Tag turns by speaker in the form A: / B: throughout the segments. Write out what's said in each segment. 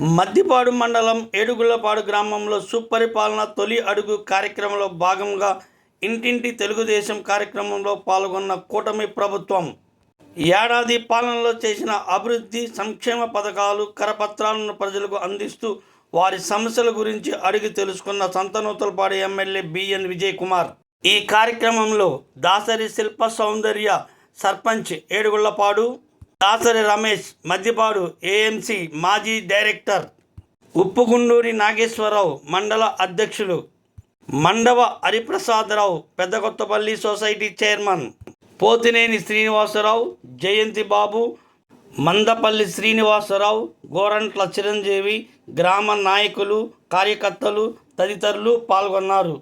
A: మద్దిపాడు మండలం ఏడుగుళ్లపాడు గ్రామంలో సుపరిపాలన తొలి అడుగు కార్యక్రమంలో భాగంగా ఇంటింటి తెలుగుదేశం కార్యక్రమంలో పాల్గొన్న కూటమి ప్రభుత్వం ఏడాది పాలనలో చేసిన అభివృద్ధి సంక్షేమ పథకాలు కరపత్రాలను ప్రజలకు అందిస్తూ వారి సమస్యల గురించి అడిగి తెలుసుకున్న సంతనూతలపాడు ఎమ్మెల్యే బిఎన్ విజయ్ కుమార్. ఈ కార్యక్రమంలో దాసరి శిల్ప సౌందర్య సర్పంచ్ ఏడుగుళ్లపాడు, దాసరి రమేష్ మద్దిపాడు ఏఎంసీ మాజీ డైరెక్టర్, ఉప్పుగుండూరి నాగేశ్వరరావు మండల అధ్యక్షులు, మండవ హరిప్రసాదరావు పెద్దకొత్తపల్లి సొసైటీ చైర్మన్, పోతినేని శ్రీనివాసరావు, జయంతి బాబు, మందపల్లి శ్రీనివాసరావు, గోరంట్ల చిరంజీవి, గ్రామ నాయకులు, కార్యకర్తలు తదితరులు పాల్గొన్నారు.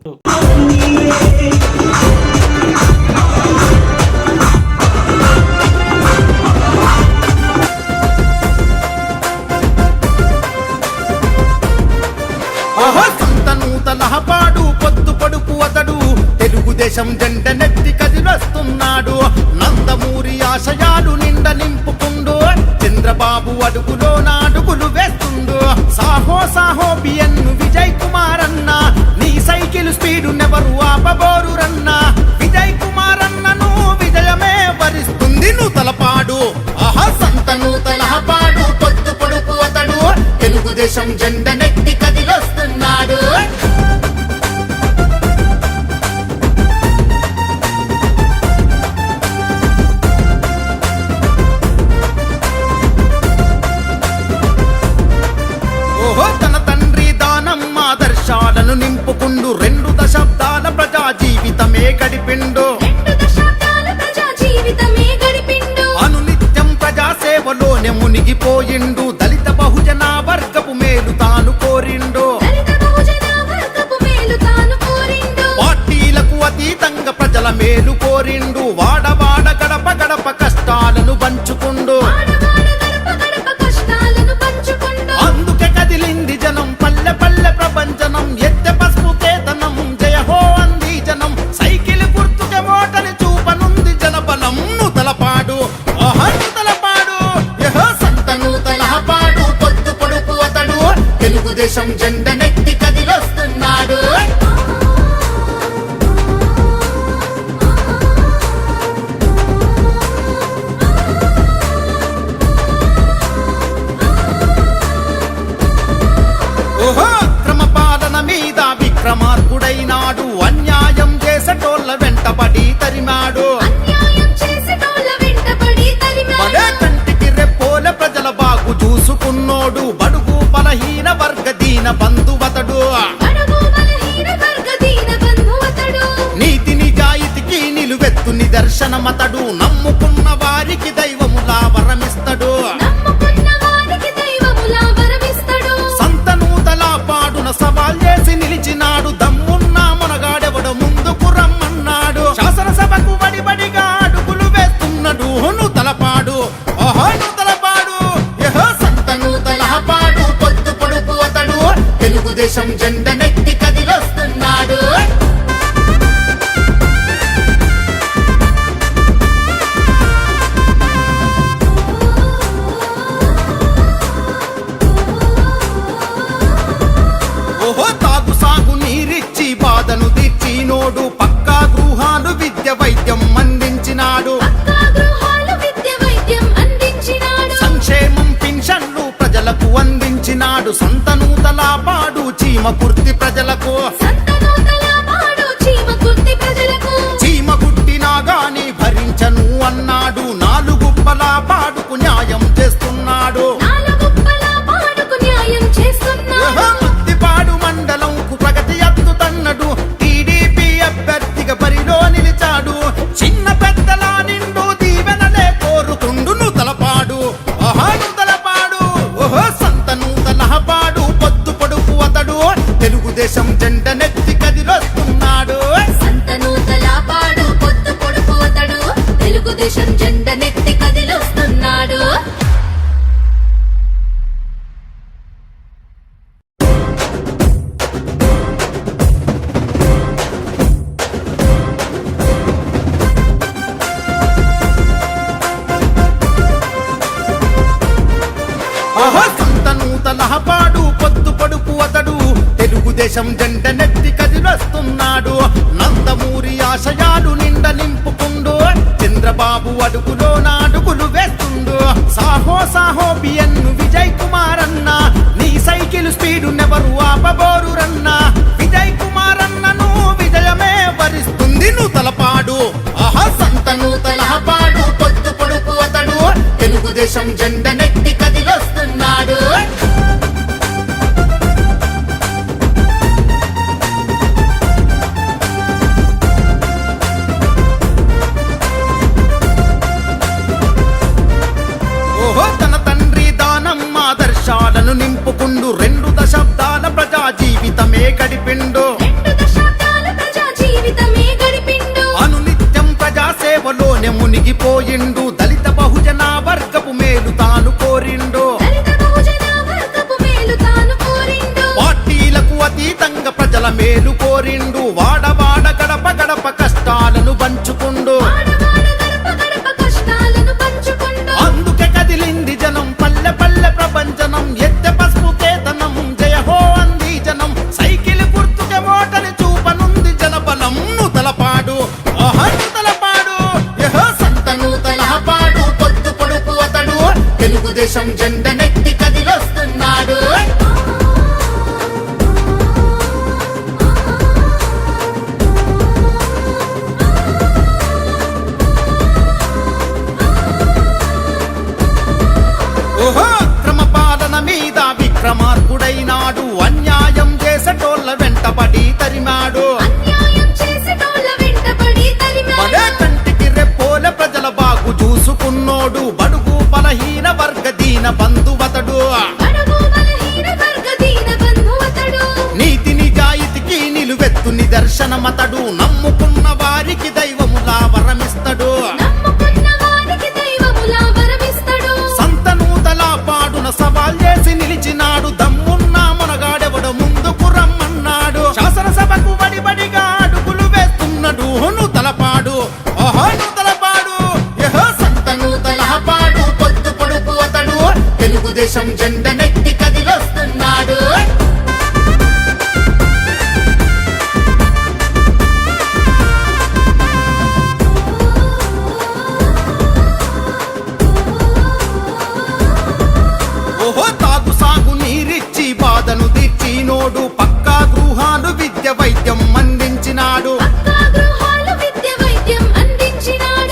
B: సంతనూతలపాడు పొద్దు పడుపు అతడు తెలుగుదేశం జెండ నెత్తి కదిలొస్తున్నాడు. నందమూరి ఆశయాలు నిండ నింపుకుండు, చంద్రబాబు అడుగులో నాడుగులు వేస్తుండు. సాహో సాహో బిఎన్ విజయ్ కుమార్ అన్న, నీ సైకిల్ స్పీడు నెవరు ఆపబోరు రన్న. విజయ్ కుమార్ అన్నను విజయమే వరిస్తుంది నూతలపాడు. ఆహా సంతనూతలపాడు పొద్దు పడుపు అతడు తెలుగుదేశం జెండ నెత్తి కదిలొస్తున్నాడు. తన తండ్రి దానం ఆదర్శాలను నింపుకుండు, 2 దశాబ్దాల ప్రజా జీవితమే గడిపిండు. అనునిత్యం ప్రజా సేవలోనే మునిగిపోయిండు. దళిత బహుజన వర్గపు మేలు తాను కోరిండు. పార్టీలకు అతీతంగా ప్రజల మేలు కోరిండు. వాడవాడ గడప గడప కష్టాలను పంచుకుండు. అందుకే కదిలింది జనం, పల్లె పల్లె ప్రపంచనం, ఎత్తె పసుపు కేతనం, జయ హో అంది జనం. సైకిల్ గుర్తుకే ఓటని చూపనుంది జనబలం నూతలపాడు. ఆహా నూతలపాడు యహో సంతనూతలపాడు పొద్దు పొడుపు అతడు తెలుగుదేశం జెండ నెత్తి కదిలొస్తున్నాడు. విక్రమార్కుడైనాడు, అన్యాయం చేసేటోళ్ళ వెంటబడి తరిమాడు. మరే కంటికి రెప్పోల ప్రజల బాగు చూసుకున్నోడు, బడుగు బలహీన వర్గ దీన బంధువతడు. నీతి నిజాయితీకి నిలువెత్తు నిదర్శనమతడు, నమ్ముకున్న వారికి దైవములా వరమిస్తడు. సంతనూతలపాడున సవాల్ చేసి నిలిచినాడు, దమ్మున్న మునగాడెవడు ముందుకు రమ్మన్నాడు. శాసనసభకు బడిబడిగా అడుగులు వేస్తున్నాడు నూతలపాడు. ఓహో నూతలపాడు యహో సంతనూతలపాడు పొద్దు పొడుపు అతడు తెలుగుదేశం జెండ నెత్తి కదిలొస్తున్నాడు. బాధను తీర్చినోడు, పక్కా గృహాలు విద్య వైద్యం అందించినాడు. సంక్షేమం పింఛన్లు ప్రజలకు అందించినాడు. సంతనూతలపాడు చీమ కుర్తి ప్రజలకు, చీమ కుట్టినా గాని భరించను అన్నాడు. 4 గుప్పల పాడుకు న్యాయం చేస్తున్నాడు. మద్దిపాడు మండలంకు ప్రగతి అద్దుతన్నడు, టీడీపీ అభ్యర్థిగా బరిలో నిలిచాడు. చిన్న పెద్దల నిండు దీవెనలే కోరుతుండు నూతలపాడు. ఆహా నూతలపాడు ఓహో సంతనూతలపాడు పొద్దు పొడుపు అతడు తెలుగుదేశం జెండ నెత్తి తలహపాడు పొద్దు పొడుపు అతడు తెలుగుదేశం జెండ నెత్తి కదిలొస్తున్నాడు నందమూరి ఆశయాలు నిండ నింపుకుండు చంద్రబాబు అడుగులో నాడుగులు వేస్తుండు సాహో సాహో బిఎన్ విజయ్ కుమార్ అన్న నీ సైకిల్ స్పీడు నెవరు ఆపబోరు రన్నా విజయ్ కుమార్ అన్నను విజయమే వరిస్తుంది నూతలపాడు ఆహా సంతను తలహపాడు పొద్దు పొడుపు అతడు తెలుగుదేశం జెండ నెత్తి కదిలొస్తున్నాడు ఓహో తన తండ్రి దానం ఆదర్శాలను నింపుకుండు 2 దశాబ్దాల ప్రజా జీవితమే గడిపిండు అనునిత్యం ప్రజా సేవలోనే మునిగిపోయిండు దళిత బహుజన వర్గపు మేలు తాను కోరిండు పార్టీలకు అతీతంగా ప్రజల మేలు కోరిండు వాడవాడ గడప గడప కష్టాలను పంచుకుండు అందుకే కదిలింది జనం పల్లె పల్లె ప్రపంచనం ఎత్తె పసుపు కేతనం జయ హో అంది జనం సైకిల్ గుర్తుకే ఓటని చూపనుంది జనబలం నూతలపాడు ఆహా నూతలపాడు యహో సంత నూతలపాడు పొద్దు పొడుపు అతడు తెలుగుదేశం జెండ నెత్తి కదిలొస్తున్నాడు ఓహో క్రమ పాలన మీద విక్రమార్కుడైనాడు అన్యాయం చేసేటోళ్ళ వెంటబడి తరిమాడు మరే కంటికి రెప్పోల ప్రజల బాగు చూసుకున్నోడు బడుగు బలహీన వర్గ దీన బంధువతడు నీతి నిజాయితీకి నిలువెత్తు నిదర్శనమతడు నమ్ముకున్న వారికి దైవములా వరమిస్తడు పాడున సవాల్ చేసి నిలిచినాడు దమ్మున్న మనగాడెవడు ముందుకు రమ్మన్నాడు శాసనసభకు బడిబడిగా అడుగులు వేస్తున్నాడు నూతలపాడు ఓహో నూతలపాడు యహో సంత నూతలపాడు పొద్దు పొడుపు అతడు తెలుగుదేశం జెండ నెత్తి కదిలొస్తున్నాడు ఓహో తాగు సాగు నీరిచ్చి బాధను తీర్చినోడు పక్కా గృహాలు విద్య వైద్యం అందించినాడు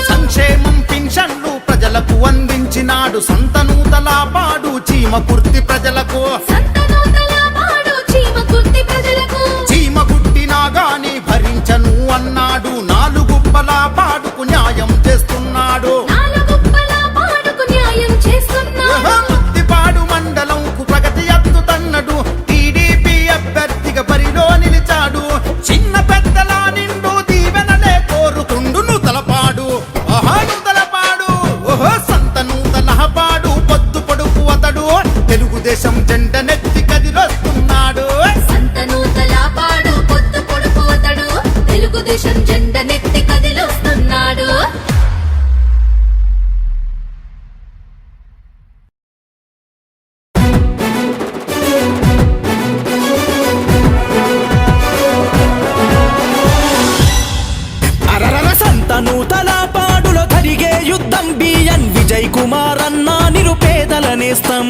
B: సంక్షేమం పింఛన్లు ప్రజలకు అందించినాడు సంతనూతలపాడు చీమ కుర్తి ప్రజలకు చీమ కుట్టినా గాని భరించను అన్నాడు 4 గుప్పల పాడుకు న్యాయం చేస్తున్నాడు పాడు మండలంకు ప్రగతి ఎత్తుతన్నడు టీడీపీ అభ్యర్థిగా బరిలో నిలిచాడు చిన్న పెద్దల నిండు దీవెనలే కోరుతుండు నూతలపాడు ఓహో నూతలపాడు ఓహో సంత నూతలపాడు పొద్దు పొడుపు అతడు తెలుగుదేశం జెండ నెత్తి కదిలొస్తున్నాడు
C: తెలుగుదేశం జెండ నెత్తి కదిలొస్తున్నాడు
D: నూతలపాడులో జరిగే యుద్ధం బిఎన్ విజయ్ కుమార్ అన్న నిరుపేదల నేస్తం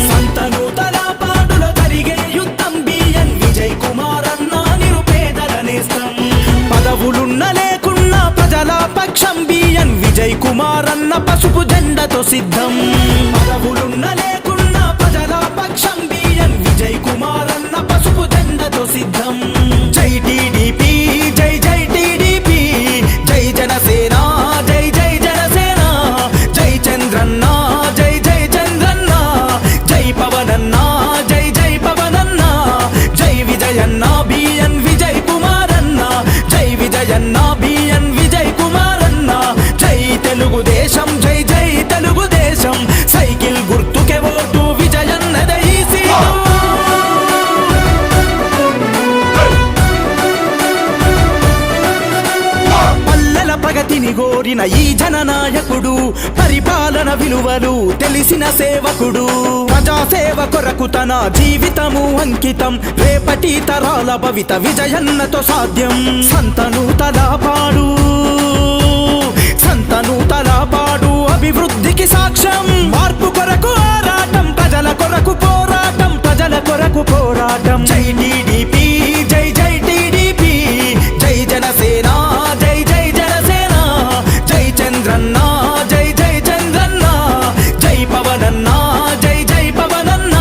D: సంత నూతలపాడులో జరిగే యుద్ధం బిఎన్ విజయ్ కుమార్ అన్న నిరుపేదల నేస్తం పదవులున్న లేకున్నా ప్రజల పక్షం బిఎన్ విజయ్ కుమార్ అన్న పసుపు జెండతో సిద్ధం పదవులున్న లేకున్నా ప్రజల పక్షం బిఎన్ విజయ్ కుమార్ అన్న పసుపు జెండతో సిద్ధం జై టీడీపీ జై జై టీడీపీ జై జనసేన జై జై జనసేన జై చంద్రన్న జై జై చంద్రన్న జై పవనన్న జై జై పవనన్న జై విజయన్న బిఎన్ విజయ్ కుమార్ అన్న జై విజయన్న బిఎన్ విజయ్ కుమార్ అన్న జై తెలుగుదేశం జై జై తెలుగుదేశం కోరిన ఈ జననాయకుడు, పరిపాలన విలువలు తెలిసిన సేవకుడు. ప్రజాసేవ కొరకు తన జీవితము అంకితం, రేపటి తరాల భవిత విజయన్నతో సాధ్యం. సంతను తలపాడు, సంతను తలపాడు అభివృద్ధికి సాక్ష్యం. మార్పు కొరకు ఆరాటం, ప్రజల కొరకు పోరాటం, ప్రజల కొరకు పోరాటం. జై టీడీపీ, జై జై టీడీపీ, జై జనసేన, జై జై జనసేన. జై చంద్రన్న, జై జై చంద్రన్న, జై పవనన్న, జై జై పవనన్న.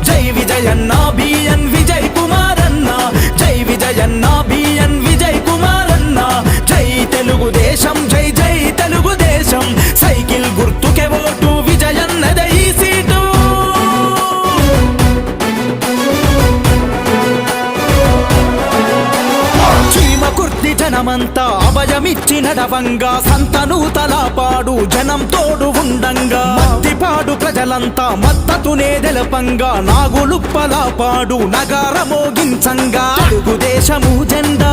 D: జై విజయన్న బిఎన్ విజయ్ కుమారన్న, జై విజయన్న బిఎన్ విజయ్ కుమారన్న. జై తెలుగుదేశం, జై జై తెలుగుదేశం. సైకిల్ గుర్తుకే ఓటు, విజయన్నదే ఈ సీటు. చీమ కుర్తి జనమంతా అభయమిచ్చి నడవంగా, సంతను తలపాడు జనం తోడు ఉండంగా. మద్దిపాడు ప్రజలంతా మద్దతునే తెలపంగా, నాగులుప్పలపాడు నగార మోగించంగా. తెలుగుదేశము జెండా,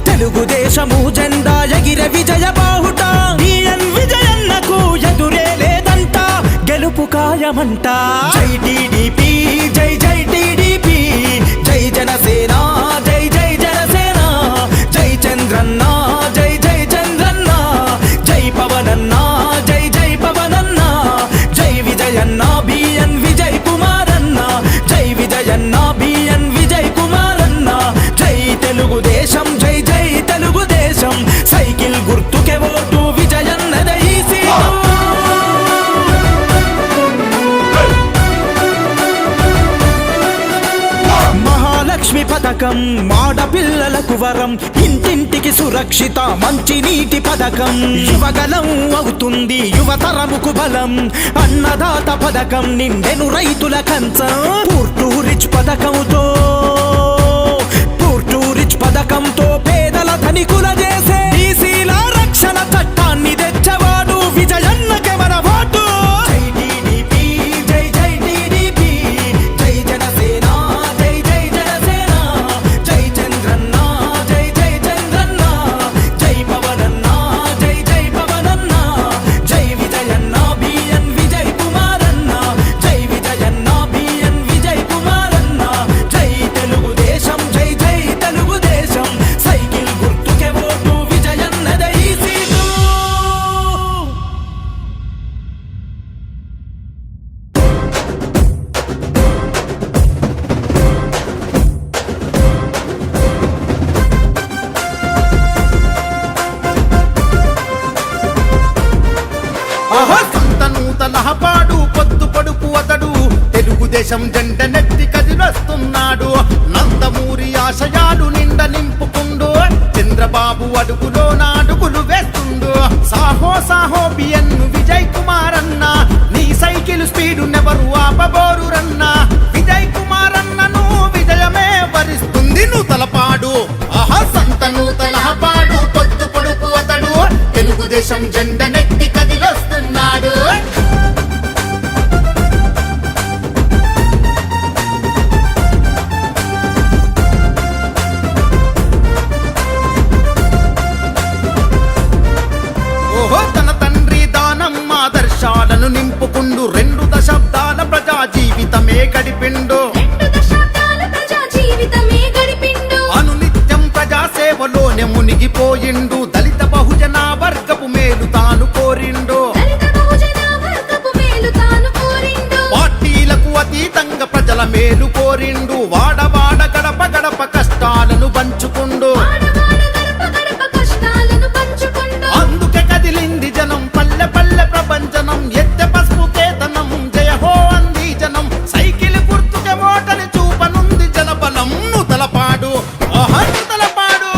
D: తెలుగుదేశము జెండా ఎగిరే విజయ బాహుట. బిఎన్ విజయన్నకు ఎదురే లేదంట, గెలుపు ఖాయమంట. జై టీడీపీ, జై జై టీడీపీ, జై జనసేన, జై జై జనసేన. జై చంద్రన్న, జై జై చంద్రన్న, జై పవనన్న, జై జై పవనన్న. జై విజయన్న బిఎన్ విజయ్ కుమారన్న, జై విజయన్న బిఎన్ విజయ్ కుమారన్న. జై తెలుగుదేశం, జై జై తెలుగుదేశం. సైకిల్ గుర్తుకే ఓటు, విజయన్నదే ఈ సీటు. మహాలక్ష్మి పథకం ఆడపిల్లలకు వరం, ఇంటింటికి సురక్షిత మంచినీటి పథకం. యువగలం అవుతుంది యువతరముకు బలం, అన్నదాత పథకం నిండెను రైతుల కంచం. పూర్టు రిచ్ పథకంతో, పూర్టు రిచ్ పథకంతో పేదల ధనికుల చేసే బీసీల రక్షణ చట్టాన్ని తెచ్చవాడు, విజయన్నకే మన ఓటు. జై టీడీపీ, జై జై టీడీపీ, జై జనసేన, జై జై జనసేన. జై చంద్రన్న, జై జై చంద్రన్న, జై పవనన్న, జై జై పవనన్న. జై విజయన్న బిఎన్ విజయ్ కుమారన్న, జై విజయన్న బిఎన్ విజయ్ కుమారన్న. జై తెలుగుదేశం, జై జై తెలుగుదేశం. సైకిల్ గుర్తుకే ఓటు, విజయన్నదే ఈ సీటు.
B: సంతను తలపాడు పొద్దు పొడుపు అతడు, తెలుగుదేశం జెండ నెత్తి కదిలొస్తున్నాడు. నందమూరి ఆశయాలు నిండ నింపుకుండు, చంద్రబాబు అడుగులో నాడుగులు వేస్తుండు. సాహో సాహో బిఎన్ విజయ్ కుమారన్న, నీ సైకిల్ స్పీడు నెవరు ఆపబోరు రన్న. విజయ్ కుమారన్నను విజయమే వరిస్తుంది నూతలపాడు. సంతను తలపాడు పొద్దు పొడుపు అతడు, తెలుగుదేశం జెండ నెత్తి కదిలొస్తున్నాడు. తన తండ్రి దానం ఆదర్శాలను నింపుకుండు, 2 దశాబ్దాల ప్రజా జీవితమే గడిపిండు. అనునిత్యం ప్రజా సేవలోనే మునిగిపోయిండు, దళిత బహుజన వర్గపు మేలు తాను కోరిండు. పార్టీలకు అతీతంగా ప్రజల మేలు కోరిండు, వాడవాడ గడప గడప కష్టాలను పంచుకుండు. అందుకే కదిలింది జనం, పల్లె పల్లె ప్రపంచనం, ఎత్తె పసుపు కేతనం. జయ హో అంది జనం, సైకిల్ గుర్తుకే ఓటని చూపనుంది జనబలం. నూతలపాడు, నూతలపాడు,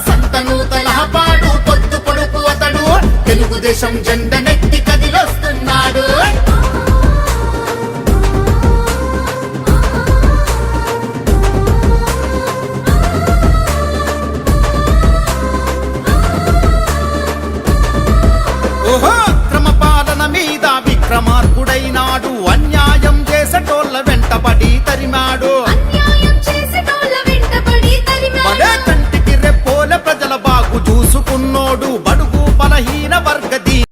B: సంతను తలపాడు పొద్దు పొడుపు అతడు, తెలుగుదేశం జెండ నెత్తి కదిలొస్తున్నాడు. క్రమ పాలన మీద విక్రమార్కుడైనాడు, అన్యాయం చేసేటోళ్ళ వెంటబడి తరిమాడు.